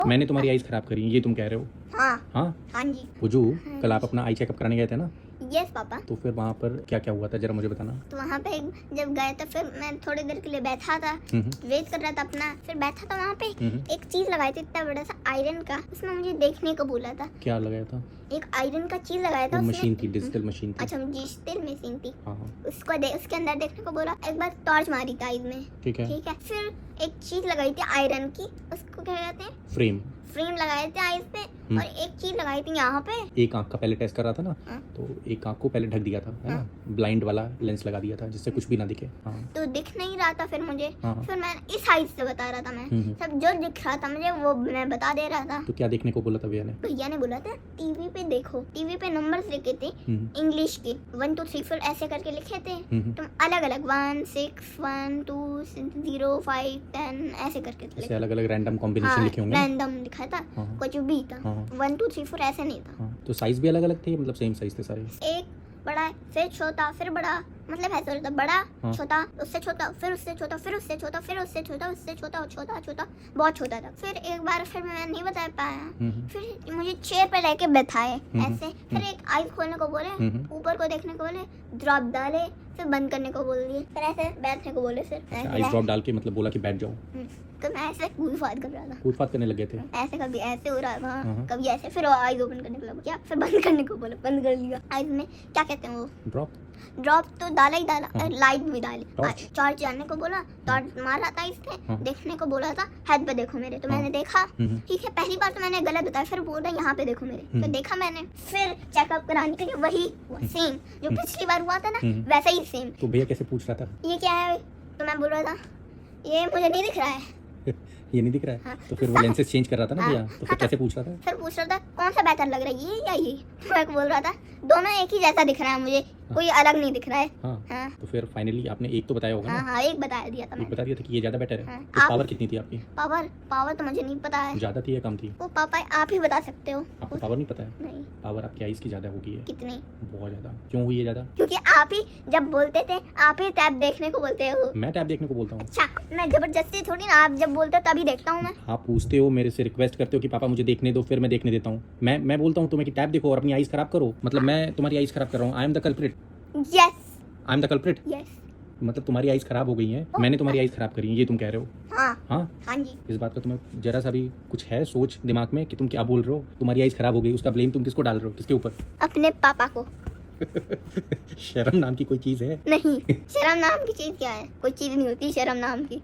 मैंने तुम्हारी आईज खराब करी ये तुम कह रहे हो? हाँ हाँ हाँ जी। बुजू, कल आप अपना आई चेकअप कराने गए थे ना, यस पापा। तो फिर वहाँ पर क्या क्या हुआ था जरा मुझे बताना। तो वहाँ पे जब गए तो फिर मैं थोड़ी देर के लिए बैठा था, वेट कर रहा था अपना, फिर बैठा था वहाँ पे। एक चीज लगाई थी इतना बड़ा सा आयरन का, उसमें मुझे देखने को बोला था। क्या लगाया था? एक आयरन का चीज लगाया था। मशीन थी, डिजिटल मशीन थी। अच्छा डिजिटल मशीन थी। हाँ उसके अंदर देखने को बोला। एक बार टॉर्च मारी थी आईज में। ठीक है। फिर एक चीज लगाई थी आयरन की, उसको क्या कहते हैं? फ्रेम लगाए थे आईज पे। और एक चीज लगाई थी यहाँ पे। एक आंख का पहले टेस्ट कर रहा था ना, तो एक आंख को पहले ढक दिया था, है ना, ब्लाइंड वाला लेंस लगा दिया था जिससे कुछ भी ना दिखे। तो दिख नहीं रहा था फिर मुझे। फिर मैं इस हाइट से बता रहा था, मैं सब जो दिख रहा था मुझे वो मैं बता दे रहा था। तो क्या देखने को बोला था भैया ने बोला था टीवी पे देखो, टीवी पे नंबर्स लिखे थे इंग्लिश के 1 2 3 4 ऐसे करके लिखे थे। तुम अलग अलग 1 6 1 2 0 5 10 ऐसे करके अलग अलग रैंडम कॉम्बिनेशन लिखे होंगे। रैंडम लिखा था, कुछ भी था। 1 2 3 4 ऐसे नहीं था। तो साइज भी अलग अलग थे, मतलब सेम साइज थे सारे? एक बड़ा फिर छोटा फिर बड़ा, मतलब ऐसा होता बड़ा छोटा उससे छोटा फिर उससे छोटा फिर उससे छोटा फिर उससे छोटा उससे छोटा और छोटा छोटा बहुत छोटा था। फिर एक बार फिर मैं नहीं बता पाया, फिर मुझे चेयर पे लेके बैठाए ऐसे। फिर एक आईज खोलने को बोले, ऊपर को देखने को बोले, ड्रॉप डाले, फिर बंद करने को बोल दिए, फिर ऐसे बैठने को बोले। फिर आईज ड्रॉप डाल के मतलब बोला कि बैठ जाओ। तो मैं ऐसे कूद फाद कर रहा था, कूद फाद करने लगे थे ऐसे कभी ऐसे हो रहा था, कभी ऐसे। फिर आईज ओपन करने को बोला, क्या फिर बंद करने को बोला, बंद कर लिया। आईज में क्या कहते हैं वो, ड्रॉप तो डाला ही डाला, लाइट भी डाली। टॉर्च जानने को बोला, टॉर्च मारा था इससे, देखने को बोला था हेड पे देखो मेरे। तो मैंने देखा, ठीक है। पहली बार तो मैंने गलत बताया, फिर बोल रहा यहाँ पे देखो मेरे। तो देखा मैंने, फिर चेकअप कराने के लिए वही सेम जो पिछली बार हुआ था ना, वैसा ही सेम। तो भैया कैसे पूछ रहा था ये क्या है? तो मैं बोल रहा था ये मुझे नहीं दिख रहा है। ये नहीं दिख रहा है। तो फिर वो लेंसेज चेंज कर रहा था ना भैया, तो फिर कैसे पूछ रहा था? फिर पूछ रहा था कौन सा बेहतर लग रहा है, ये या ये? मैं बोल रहा था दोनों एक ही जैसा दिख रहा है मुझे, कोई अलग नहीं दिख रहा है। तो फिर फाइनली आपने एक तो बताया होगा ना? एक बता दिया था मैंने। एक बता दिया था कि ये ज्यादा बेटर है। तो पावर कितनी थी आपकी? पावर तो मुझे नहीं पता है, ज्यादा थी या कम थी? वो पापा आप ही बता सकते हो। आपको पावर नहीं पता है? नहीं। पावर आपकी आईज की ज्यादा होगी है। कितनी? बहुत ज्यादा। क्यों हुई है ज्यादा? क्योंकि आप ही जब बोलते थे, आप ही टैब देखने को बोलते हो। मैं टैब देखने को बोलता हूँ? अच्छा, मैं जबरदस्ती थोड़ी ना, आप जब बोलते हो तभी देखता हूँ मैं। आप पूछते हो मेरे से, रिक्वेस्ट करते हो कि पापा मुझे देखने दो, फिर मैं देखने देता हूँ। मैं बोलता हूँ तुम्हें कि टैब देखो और अपनी आईज खराब करो, मतलब मैं तुम्हारी आईज खराब कर रहा हूँ। I am the culprit. Yes I am the culprit. Yes. मतलब तुम्हारी आईज खराब हो गई है, मैंने तुम्हारी आईज खराब करी है ये तुम कह रहे हो? हाँ जी। इस बात का तुम्हें जरा सा भी कुछ है सोच दिमाग में कि तुम क्या बोल रहे हो? तुम्हारी आईज खराब हो गई, उसका ब्लेम तुम किसको डाल रहे हो, किसके ऊपर? अपने पापा को। शर्म नाम की कोई चीज है? नहीं। शर्म नाम की चीज क्या है? कोई चीज नहीं होती शर्म नाम की।